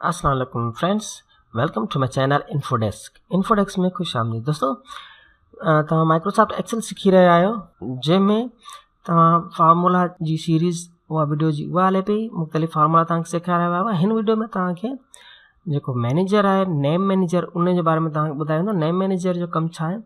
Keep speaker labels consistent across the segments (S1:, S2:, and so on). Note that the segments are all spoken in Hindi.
S1: अस्सलाम वालेकुम friends, welcome to my channel Infodesk में खुश आमदीद। दोस्तों, तव्हां माइक्रोसॉफ्ट एक्सेल सिखी रहिया आहियो, जंहिंमें तव्हां फार्मूला जी सीरीज़ उहा वीडियो जी उहा हले पई। मुख़्तलिफ़ फार्मूला तव्हांखे सेखारिया विया हुआ। हिन वीडियो में तव्हांखे जेको मैनेजर आहे, नेम मैनेजर, उन जे बारे में तव्हांखे ॿुधायो वेंदो। नेम मैनेजर जो कमु छा आहे?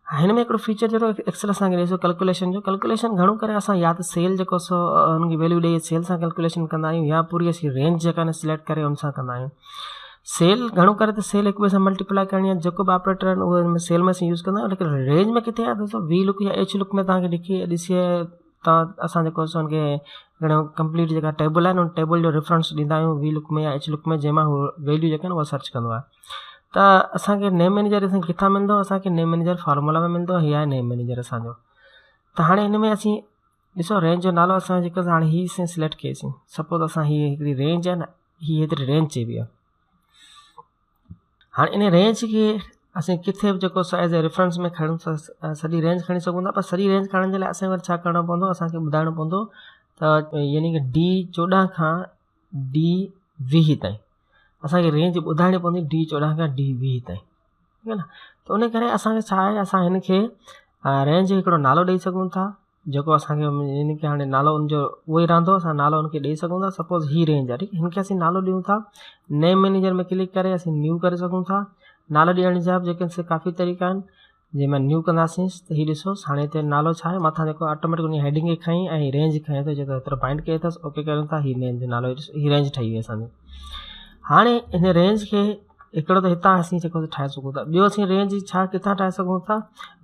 S1: हिन में हिकिड़ो फीचर जहिड़ो एक्सेल असांखे ॾिसो, कैलकुलेशन जो। कैलकुलेशन घणो करे असां या त सेल जेको सो हुनजी वैल्यू ॾेई सेल सां कैलकुलेशन कंदा आहियूं, या पूरी असीं रेंज जेका न सिलेक्ट करे उन सां कंदा आहियूं। सेल घणो करे त सेल हिक ॿिए सां मल्टीप्लाई करणी आहे, जेको बि ऑपरेटर आहिनि उहे सेल में असीं यूज़ कंदा आहियूं। लेकिन रेंज में किथे आहे दोस्तों? वी लुक या एच लुक में तव्हांखे ॾिसी तव्हां असां जेको सो हुनखे कंप्लीट जेका टेबल आहे उन टेबल जो रेफरेंस ॾींदा आहियूं वी लुक में या एच लुक में, जंहिंमां उहो वैल्यू जेका आहिनि उहा सर्च कंदो आहे। त असांखे नेम मैनेजर असांखे किथां मिलंदो? असांखे नेम मैनेजर फार्मूला में मिलंदो। हीअ आहे नेम मैनेजर असांजो। त हाणे हिन में असीं ॾिसो, रेंज जो नालो असां जेको हाणे हीअ असीं सिलेक्ट कयोसीं। सपोज़ असां हीअ हिकिड़ी रेंज आहे न, हीअ हेतिरी रेंज चइबी आहे। हाणे इन रेंज खे असीं किथे बि जेको एज़ ए रेफरेंस में खणूं था, सॼी रेंज खणी सघूं था। पर सॼी रेंज खणण जे लाइ असांखे वरी छा करिणो पवंदो? असांखे ॿुधाइणो पवंदो त यानी कि D14 खां D20 ताईं असांखे रेंज ॿुधाइणी पवंदी, D14 खां D20 ताईं, ठीकु आहे न। त उन करे असांखे छा आहे, असां हिन खे रेंज हिकिड़ो नालो ॾेई सघूं था, जेको असांखे यानी कि हाणे नालो हुनजो उहो ई रहंदो। असां नालो हुनखे ॾेई सघूं था। सपोज़ हीअ रेंज आहे, ठीकु। हिनखे असीं नालो ॾियूं था। नेम मैनेजर में क्लिक करे असीं न्यू करे सघूं था। नालो ॾियण जा बि जेके काफ़ी तरीक़ा आहिनि। जंहिंमें न्यू कंदासीं त हीअ ॾिसो, हाणे हिते नालो छा आहे, मथां जेको ऑटोमेटिक हुन हेडिंग खे खईं ऐं रेंज खईं त जेको एतिरो बाइंड कयो अथसि, ओके कयूं था। हीअ रेंज जो नालो हीअ रेंज ठही वई असांजी। हाणे हिन रेंज खे हिकिड़ो त हितां असीं जेको ठाहे सघूं था। ॿियो असीं रेंज छा किथां ठाहे सघूं था?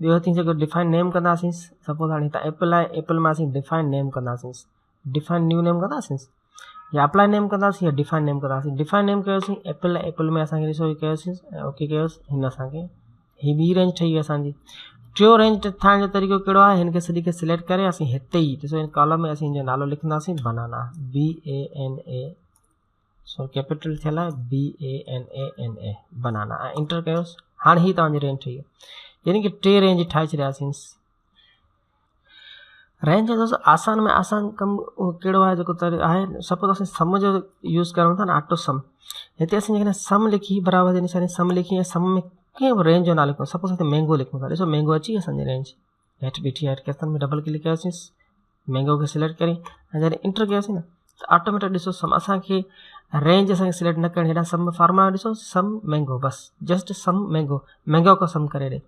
S1: ॿियो असीं जेको डिफाइन नेम कंदासीं। सपोज़ हाणे हितां एप्पल आहे, एप्पल में असीं डिफाइन नेम कंदासीं। डिफाइन न्यू नेम कंदासीं, या अप्लाई नेम कंदासीं, या डिफाइन नेम कंदासीं। डिफाइन नेम कयोसीं एप्पल, एप्पल में असांखे ॾिसो हीअ कयोसीं, ओके कयोसीं। हिन असांखे हीअ ॿी रेंज ठही वई असांजी। टियों रेंज ठाहिण जो तरीक़ो कहिड़ो आहे? हिन खे सॼी खे सिलेक्ट करे असीं हिते ई ॾिसो हिन कॉलम में असीं हिनजो नालो लिखंदासीं, बनाना, BANA, सो कैपिटल थियल आहे, BANANA, बनाना, ऐं इंटर कयोसीं। हाणे हीअ तव्हांजी रेंज ठही आहे, यानी कि 3 रेंज ठाहे छॾियासीं। रेंज जो दोस्तों आसान में आसान कमु कहिड़ो आहे जेको आहे? सपोज़ असीं सम जो यूज़ करूं था न, ऑटो सम। हिते असीं जेकॾहिं सम लिखी, बराबरि जे निशानी सम लिखी, ऐं सम में कंहिं बि रेंज जो नालो लिखूं। सपोज़ हिते मैंगो लिखूं था, ॾिसो मैंगो अची असांजी रेंज हेठि बीठी आहे। केतिरनि में डबल क्लिक कयोसीं, मैंगो खे सिलेक्ट करी, ऐं जॾहिं इंटर कयोसीं न त ऑटोमेटिक ॾिसो सम असांखे रेंज असांखे सिलेक्ट न करणी। हेॾा सम फार्मूला ॾिसो, सम मैंगो, बसि जस्ट सम मैंगो, मैंगो को सम करे ॾे।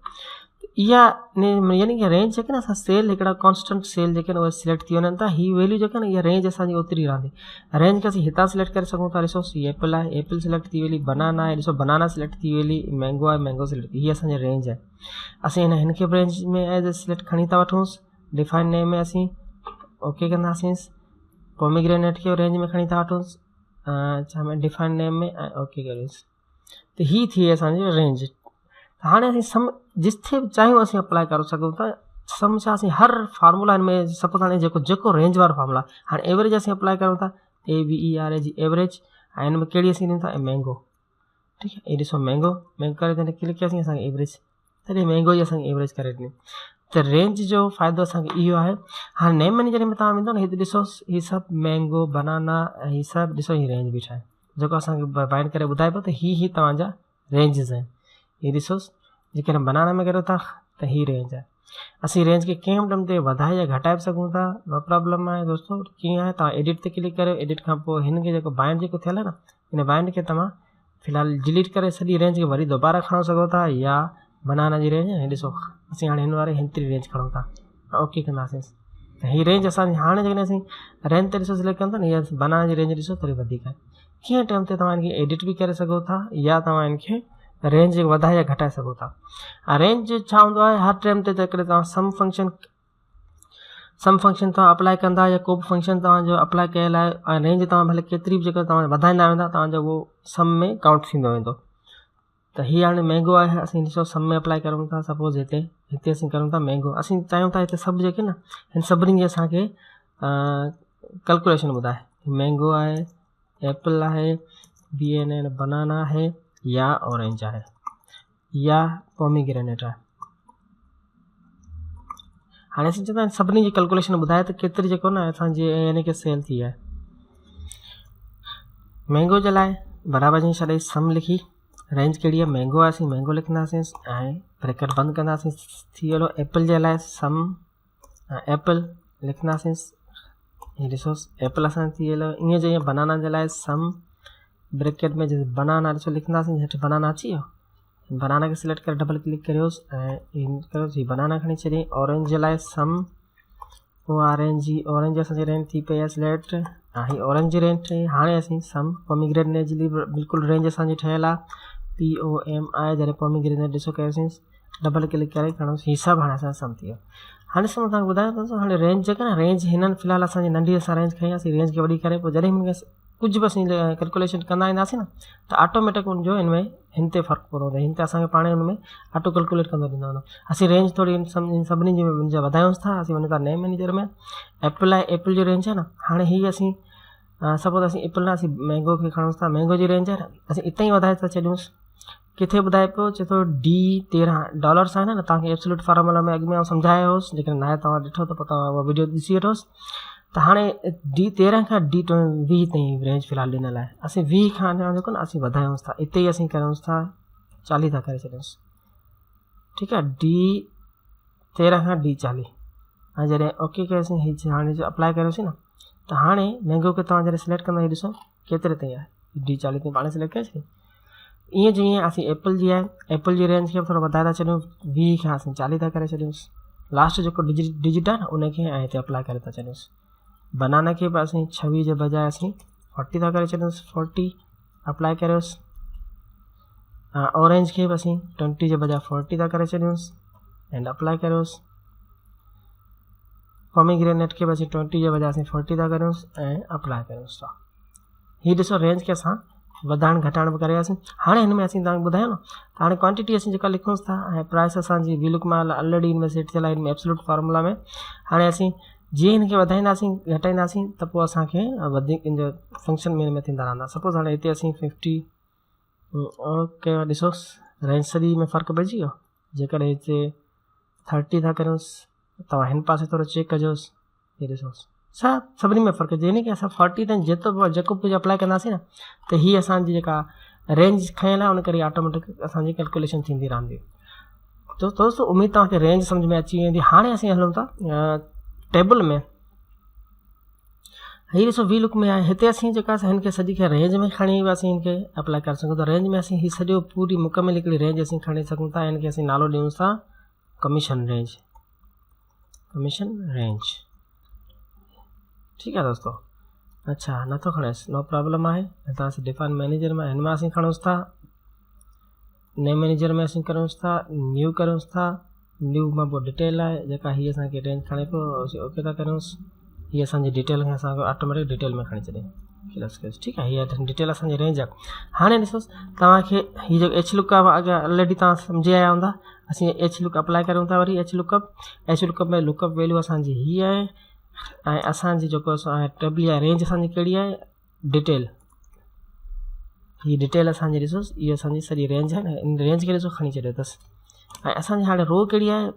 S1: इहा यानी कि रेंज जेके न असां सेल हिकिड़ा कॉन्स्टेंट सेल जेके आहिनि उहे सिलेक्ट थी वञनि था। हीअ वैल्यू जेका न, इहा रेंज असांजी ओतिरी रहंदी। रेंज खे असीं हितां सिलेक्ट करे सघूं था। ॾिसो हीअ एप्पल आहे, एप्पल सिलेक्ट थी वेली। बनाना आहे, ॾिसो बनाना सिलेक्ट थी वेली। मैंगो आहे, मैंगो सिलेक्ट थी। हीअ असांजी रेंज आहे। असीं हिनखे बि रेंज में एज ए सिलेक्ट खणी था वठूंसि। डिफाइन नेम में असीं ओके कंदासीं। पोमीग्रेनेट खे रेंज में खणी था वठूंसि, छा में डिफाइन नेम में, ऐं ओके कयोसीं। त हीअ थी असांजी रेंज। हाणे असीं सम जिथे बि चाहियूं असीं अप्लाई करे सघूं था। सम छा, असीं हर फार्मूला में सपोज़ हाणे जेको रेंज वारो फार्मूला, हाणे एवरेज असीं अप्लाई करूं था, AVERAG एवरेज, ऐं हिन में कहिड़ी असीं ॾियूं था? मैंगो, ठीकु आहे। इहे ॾिसो मैंगो, मैंगो करे त क्लिक कयोसीं, असांखे एवरेज, तॾहिं मैंगो ई असांखे एवरेज करे ॾिनी। त रेंज जो फ़ाइदो असांखे इहो आहे। हाणे नेम मैनेजर में तव्हां वेंदो न, हिते ॾिसो हीअ सभु मैंगो, बनाना, ऐं हीअ सभु ॾिसो हीअ रेंज बीठा आहे, जेको असांखे बाइंड करे ॿुधाए पियो त हीअ तव्हांजा रेंजिस आहिनि। हीअ ॾिसोसि, जेकॾहिं बनाना में करो था त हीअ रेंज आहे। असीं रेंज खे कंहिं बि टाइम ते वधाए या घटाए बि सघूं था, नो प्रॉब्लम आहे दोस्तों। कीअं आहे, तव्हां एडिट ते क्लिक करियो। एडिट खां पोइ हिन खे जेको बाइंड जेको थियल आहे न, हिन बाइंड खे तव्हां फ़िलहालु डिलीट करे सॼी रेंज खे वरी दोबारा खणो सघो था, या बनाना जी रेंज, ऐं ॾिसो असीं हाणे हिन वारे हेतिरी रेंज खणूं था, ओके कंदासीं। त हीअ रेंज असांजी हाणे जेकॾहिं असीं रेंज ते ॾिसो सिलेक्ट कयूं था न, हीअ बनाना जी रेंज ॾिसो थोरी वधीक आहे। कीअं टाइम ते तव्हां हिनखे एडिट बि करे सघो था, या तव्हां हिनखे रेंज वधाए या घटाए सघो था। रेंज छा हूंदो आहे, हर टाइम ते जेकॾहिं तव्हां सम फंक्शन तव्हां अप्लाई कंदा, या को बि फंक्शन तव्हांजो अप्लाई कयल आहे, ऐं रेंज तव्हां भले केतिरी बि जेकर तव्हां वधाईंदा वेंदा, तव्हांजो उहो सम में काउंट थींदो वेंदो। त हीअ हाणे मैंगो आहे, असीं ॾिसो सम में अप्लाई करूं था। सपोज़ हिते असीं करूं था मैंगो, असीं चाहियूं था हिते सभु जेके न, हिन सभिनी जी असांखे कैलकुलेशन ॿुधाए। मैंगो आहे, एप्पल आहे, BANA बनाना आहे, या ऑरेंज आहे, या पोमीग्रेनेट आहे। हाणे असीं चवंदा आहिनि सभिनी जी कैलकुलेशन ॿुधाए त केतिरी जेको न असांजी यानी कि सेल थी आहे। मैंगो जे लाइ बराबरि जी छॾे सम लिखी, रेंज कहिड़ी आहे महांगो आहे, असीं महांगो लिखंदासीं ऐं ब्रैकेट बंदि कंदासीं। थी वियो एप्पल जे लाइ सम एप्पल लिखंदासीं, हीअ ॾिसो एप्पल असांजो थी वियो। ईअं जो ईअं बनाना जे लाइ सम ब्रैकेट में बनाना ॾिसो लिखंदासीं, हेठि बनाना अची वियो, बनाना खे सिलेक्ट करे डबल क्लिक करियोसि ऐं इन कयोसि बनाना खणी छॾियईं। ऑरेंज जे लाइ सम ऑरेंज असांजी रेंज थी पई आहे सिलेक्ट, हीअ ऑरेंज जी रेंज ठही। हाणे असीं सम पोमीग्रेनेट जी बिल्कुलु रेंज असांजी ठहियलु आहे POMI, जॾहिं पोमीग्रेनेट ॾिसो कयोसीं डबल क्लिक करे खणोसीं, हीअ सभु हाणे असांजो सम थी वियो। हाणे सम तव्हांखे ॿुधायो अथसि हाणे रेंज जेका न रेंज हिननि फ़िलहालु असांजी नंढी असां रेंज खई असीं रेंज खे वॾी करे पोइ जॾहिं हिनखे कुझु बि असीं कैलकुलेशन कंदा ईंदासीं न त ऑटोमेटिक हुनजो हिन ते फ़र्क़ु पवंदो हूंदो, हिन ते असांखे पाण हुन में ऑटो कैलकुलेट कंदो ॾींदो हूंदो। असीं रेंज थोरी सभिनी जी वधायूंसि था, असीं वञूं था नए मैनेजर में, एप्पल आहे एप्पल जी रेंज आहे न, हाणे हीअ असीं सपोज असीं एप्पल न असीं मैंगो खे खणूंसि था, मैंगो जी रेंज आहे न असीं इतां ई वधाए था छॾियूंसि। किथे ॿुधाए पियो चए थो D13 आहे न, तव्हांखे एब्सोल्यूट फार्मूला में अॻु में सम्झायो हुउसि, जेकॾहिं नाहे तव्हां ॾिठो त पोइ तव्हां उहा वीडियो ॾिसी वठोसि। त हाणे D13 खां D20 ताईं रेंज फ़िलहालु ॾिनल आहे, असीं 20 खां जेको न असीं वधायूंसि था, इते ई असीं कयूंसि था 40 था करे छॾियूंसि, ठीकु आहे। D13 खां D40 ऐं जॾहिं ओके कयोसीं, हीअ हाणे जो अप्लाई कयोसीं न त हाणे मैंगो खे तव्हां जॾहिं सिलेक्ट कंदा ॾिसो केतिरे ताईं आहे, D40 ताईं पाण सिलेक्ट करे छॾी। ईअं जीअं असीं एप्पल जी आहे, एप्पल जी रेंज खे थोरो वधाए था छॾियूं, 20 खां असीं 40 था करे छॾियूंसि, लास्ट जेको डिजिट आहे न उनखे ऐं हिते अप्लाई करे था छॾियूंसि। बनाना खे बि असीं 26 जे बजाए असीं 40 था करे छॾियूंसि, 40 अप्लाई करियोसि। ऑरेंज खे बि असीं 20 जे बजाए 40 था करे छॾियूंसि एंड अप्लाई करियोसि। पोमीग्रेनेट खे बि असीं 20 जे बजाए असीं 40 था करियूंसि ऐं अप्लाई करियूंसि था। हीअ ॾिसो रेंज खे असां वधाइण घटाइण बि करे वियासीं। हाणे हिन में असीं तव्हांखे ॿुधायो न त हाणे क्वांटिटी असीं जेका लिखूंसि था ऐं प्राइस असांजी वीलुक माल ऑलरेडी हिन में सेट थियल आहे, हिन में एब्सोल्यूट फार्मूला में। हाणे असीं जीअं हिनखे वधाईंदासीं घटाईंदासीं त पोइ असांखे वधीक इन जो फंक्शन में हिन में थींदा रहंदा। सपोज़ हाणे हिते असीं 50 ओके ॾिसोसि रेंज सॼी में फ़र्क़ु पइजी वियो। जेकॾहिं हिते 30 था करियोसि तव्हां हिन पासे थोरो चेक कजोसि, हीअ ॾिसोसि सभिनी में फ़र्क़ु यानी कि असां 40 ताईं जेको कुझु अप्लाई कंदासीं न त हीअ असांजी जेका रेंज खयल आहे उन करे ऑटोमेटिक असांजी कैलकुलेशन थींदी रहंदी। तो दोस्तों उमेदु तव्हांखे रेंज सम्झ में अची वेंदी। हाणे असीं हलूं था टेबल में, हीअ ॾिसो वी लुक में आहे, हिते असीं जेका हिनखे सॼी खे रेंज में खणी असीं हिनखे अप्लाई करे सघूं था। रेंज में असीं हीअ सॼो पूरी मुकमिल हिकिड़ी रेंज असीं खणी सघूं था। हिनखे असीं नालो ॾियूंसि था कमीशन रेंज, ठीकु आहे दोस्तों। अच्छा नथो खणेसि, नो प्रॉब्लम आहे। हितां असीं डिफाइन मैनेजर में हिन में असीं खणूंसि था, नए मैनेजर में असीं करूंसि था, न्यू करूंसि था। न्यू मां पोइ डिटेल आहे जेका हीअ असांखे रेंज खणे पियो, असीं ओके था करूंसि। हीअ असांजी डिटेल खे असांखे ऑटोमेटिक डिटेल में खणी छॾे, ठीकु आहे। हीअ डिटेल असांजी रेंज आहे। हाणे ॾिसोसि तव्हांखे हीअ जेको एच लुक आहे अॻियां ऑलरेडी तव्हां सम्झी आया हूंदा। असीं एच लुक अप्लाई करूं था वरी एच लुकअप में लुकअप वैल्यू असांजी हीअ आहे ऐं असांजी जेको टेबल आहे रेंज असांजी कहिड़ी आहे डिटेल, हीअ डिटेल असांजी ॾिसोसि इहा असांजी सॼी रेंज आहे न, इन रेंज खे ॾिसो खणी छॾियो अथसि। ऐं असांजी हाणे रो कहिड़ी आहे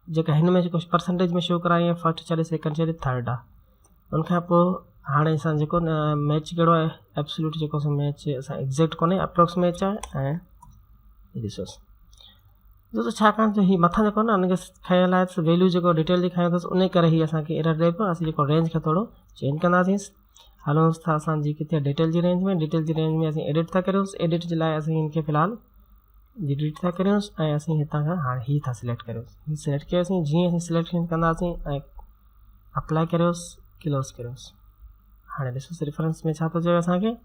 S1: जेका हिन में जेको परसेंटेज में शो कराई आहे, फर्स्ट छॾे सेकेंड छॾे थर्ड आहे। उनखां पोइ हाणे असां जेको मैच कहिड़ो आहे एब्सोल्यूट जेको असां मैच असां एग्ज़ैक्ट कोन्हे अप्रोक्स मैच आहे। ऐं ॾिसोसि दोस्तों छाकाणि त हीअ मथां जेको न हुनखे खयल आहे वैल्यू जेको डिटेल जी खयो अथसि उन करे हीअ असांखे एरर ॾिए पियो। असीं जेको रेंज खे थोरो चेंज कंदासीं। हलूंसि था असांजी किथे डिटेल जी रेंज में, डिटेल जी रेंज में असीं एडिट था करियूंसि। एडिट जे लाइ असीं हिनखे फ़िलहालु डिलीट था करियूंसि ऐं असीं हितां खां हाणे हीअ था सिलेक्ट करियोसि। हीअ सिलेक्ट कयोसीं, जीअं असीं सिलेक्शन कंदासीं ऐं अप्लाई करियोसि, क्लोज़ करियोसि। हाणे ॾिसोसि रेफरेंस में छा थो चए असांखे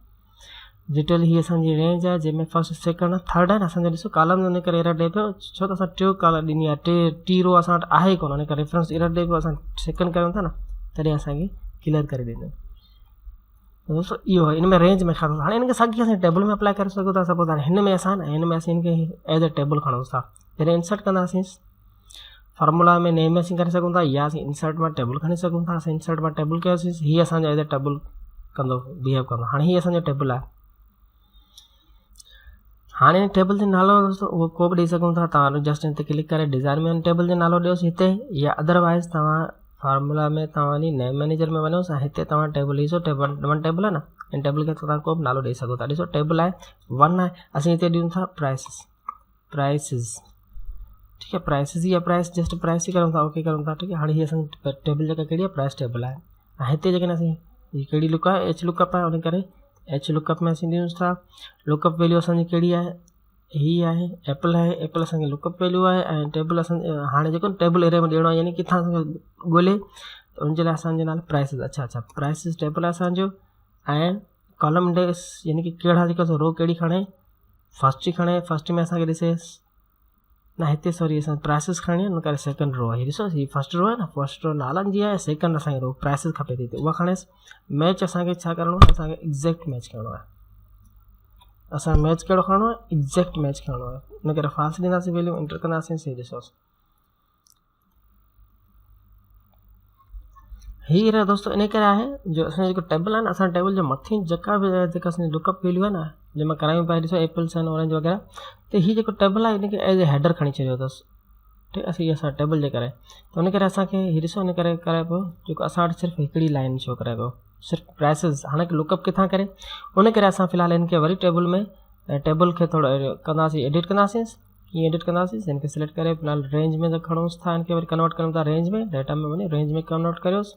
S1: डिटेल हीअ असांजी रेंज आहे जंहिंमें फर्स्ट सेकेंड थर्ड आहे न असांजो ॾिसो कॉलम उन करे एरर ॾिए पियो छो त असां टियों कॉलम ॾिनी आहे, टी रो असां वटि आहे कोन, उन करे रेफरेंस एरर ॾिए पियो। असां सेकेंड कयूं था न तॾहिं असांखे क्लियर करे ॾींदो। दोस्तों इहो आहे, इन में रेंज में छा थो हाणे हिनखे साॻी असां टेबल में अप्लाई करे सघूं था। सपोज़ हाणे हिन में असीं हिनखे एज़ अ टेबल खणूं था। जॾहिं इंसर्ट कंदासीं फार्मूला में नेम में असीं करे सघूं था या असीं इंसर्ट मां टेबल खणी सघूं था। असीं इंसर्ट मां टेबल कयोसीं, हीअ असांजो एज़ अ टेबल कंदो बिहेव कंदो। हाणे हीअ असांजो टेबल आहे। हाणे टेबल जो नालो दोस्तों उहो को बि ॾेई सघूं था। तव्हां जस्ट हिन ते क्लिक करे डिज़ाइन में टेबल जो नालो ॾियोसि हिते, या अदरवाइज़ तव्हां फार्मूला में तव्हां वञी नेम मैनेजर में वञोसि ऐं हिते तव्हां टेबल ॾिसो वन टेबल आहे न ऐं टेबल खे तव्हां को बि नालो ॾेई सघो था। ॾिसो टेबल आहे 1 आहे, असीं हिते ॾियूं था प्राइसिस, ठीक है, प्राइसिस या प्राइस जस्ट प्राइस ही करूँ था, ओके करूँ था, ठीक है। हाँ ये असांजी टेबल जेका कहिड़ी आहे प्राइस टेबल आहे। हिते जेकॾहिं असीं हीअ कहिड़ी लुक आहे एच लुकअप आहे, उन करे एच लुकअप में असीं ॾियूं था लुकअप वैल्यू असांजी कहिड़ी आहे, हीअ आहे एप्पल आहे, एप्पल असांखे लुकअप वैल्यू आहे ऐं टेबल असां हाणे जेको टेबल एरिया में ॾियणो आहे यानी किथां ॻोल्हे त उनजे लाइ असांजे नाले प्राइसिस, अच्छा प्राइसिस टेबल आहे असांजो। ऐं कॉलम इंडेक्स यानी कि कहिड़ा जेका रो कहिड़ी खणे, फर्स्ट ही खणे, फर्स्ट में असांखे ॾिसे ना हिते सॉरी असां प्राइसिस खणी आहे, उन करे सेकंड रो आहे, हीअ ॾिसो हीअ फर्स्ट रो आहे न, फर्स्ट रो नालनि जी आहे, सेकंड असांखे रो प्राइसिस खपे थी, उहा खणेसि। मैच असांखे छा करिणो आहे, असांखे एग्ज़ैक्ट मैच करिणो आहे, असां मैच कहिड़ो खणणो आहे, एग्ज़ैक्ट मैच खणणो आहे, इन करे फाल्स ॾींदासीं वैल्यू, एंटर कंदासीं, सही ॾिसोसि हीअ रहियो दोस्तों। इन करे आहे जो असांजो जेको टेबल आहे न, असां टेबल जो मथीं जेका बि जेका असांजी लुकअप वैल्यू आहे न, जंहिंमें करायूं पिया ॾिसो एप्पल्स आहिनि ऑरेंज वग़ैरह, त हीअ जेको टेबल आहे इनखे एज ए हेडर खणी छॾियो अथसि, ठीकु आहे, असां टेबल जे करे, त उन करे असांखे हीअ ॾिसो इन करे कराए पियो जेको असां वटि सिर्फ़ु हिकिड़ी लाइन शो कराए पियो, सिर्फ़ु प्राइसिस, हाणे लुकअप किथां करे, उन करे असां फ़िलहाल इनखे वरी टेबल में टेबल खे थोरो कंदासीं, एडिट कंदासीं, कीअं एडिट कंदासीं, इनखे सिलेक्ट करे फ़िलहाल रेंज में खणूंसि था, इनखे वरी कन्वर्ट कयूं था रेंज में, डाटा में वञी रेंज में कन्वर्ट करियोसि,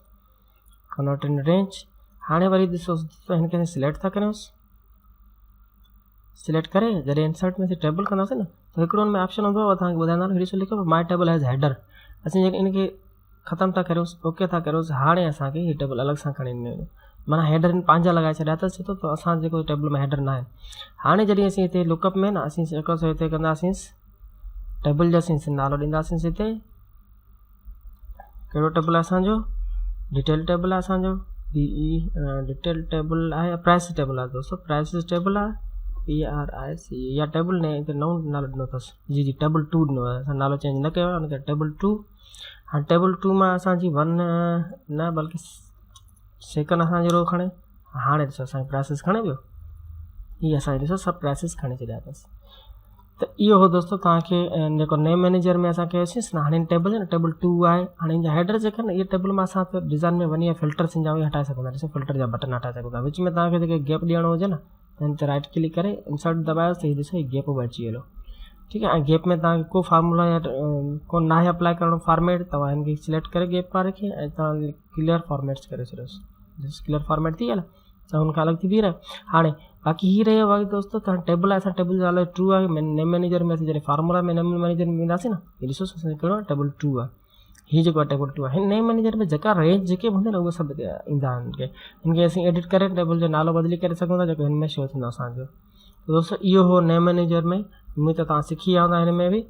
S1: कन्वर्ट इन रेंज। हाणे वरी ॾिसोसि हिनखे सिलेक्ट था करियोसि, सिलेक्ट करे जॾहिं इंसर्ट में टेबल कंदासीं न त हिकिड़ो हुन में ऑप्शन हूंदो आहे, तव्हांखे ॿुधाईंदा ॾिसो लिखो माय टेबल एज़ हेडर, असीं इनखे ख़तमु था करियोसि, ओके था करियोसि। हाणे असांखे हीअ टेबल अलॻि सां खणी ईंदी, माना हेडर पंहिंजा लॻाए छॾिया अथसि, छो त असां जेको टेबल में हेडर न आहे। हाणे जॾहिं असीं हिते लुकअप में न असीं जेको हिते कंदासीं टेबल जो असीं नालो ॾींदासीं, हिते कहिड़ो टेबल आहे असांजो, डिटेल टेबल आहे असांजो, डिटेल टेबल आहे, प्राइस टेबल आहे दोस्तों, प्राइसिस टेबल आहे, PRIC या टेबल ने हिते नओं नालो ॾिनो अथसि, जी टेबल 2 ॾिनो आहे, असां नालो चेंज न कयो आहे, उनखे टेबल 2। हाणे टेबल 2 मां असांजी 1 न बल्कि सेकंड असांजी रो खणे, हाणे ॾिसो असांखे प्राइसिस खणे पियो, हीअ असांखे ॾिसो सभु प्राइसिस खणी छॾिया अथसि। त इहो हो दोस्तों तव्हांखे जेको नेम मैनेजर में असां कयोसीं न, हाणे टेबल आहे न टेबल 2 आहे, हाणे हिन जा हेडर जेके न इहे टेबल में असां डिज़ाइन में वञी फिल्टर्स जा हटाए सघूं था, ॾिसो फिल्टर जा बटन हटाए सघूं था, विच में तव्हांखे जेके गैप ॾियणो हुजे न त हिन ते राइट क्लिक करे इंसर्ट दबायोसि त हीअ ॾिसो हीअ गैप बि अची वियो, ठीकु आहे। ऐं गैप में तव्हांखे को फार्मूला या को न आहे अप्लाई करिणो फॉर्मेट, तव्हां हिनखे सिलेक्ट करे गैप वारे खे ऐं तव्हां क्लियर फॉर्मेट्स करे छॾियोसि, क्लियर फॉर्मेट थी विया न, त हुनखां अलॻि थी बीह रहियो। हाणे बाक़ी हीअ रहियो भाई दोस्तों, त टेबल आहे, असां टेबल जो नालो ट्रू आहे, नेम मैनेजर में असीं जॾहिं फार्मूला में नेम मैनेजर में वेंदासीं न, हीअ ॾिसो असांखे कहिड़ो आहे टेबल 2 आहे, हीअ जेको आहे टेबल 2 आहे। हिन नेम मैनेजर में जेका रेंज जेके बि हूंदा आहिनि उहे सभु ईंदा आहिनि, हिनखे असीं एडिट करे टेबल जो नालो बदिली करे सघूं था, जेको हिन में शो थींदो असांजो। त दोस्तों इहो हो नेम मैनेजर में, उम्मीद त तव्हां सिखी विया हूंदा हिन में बि।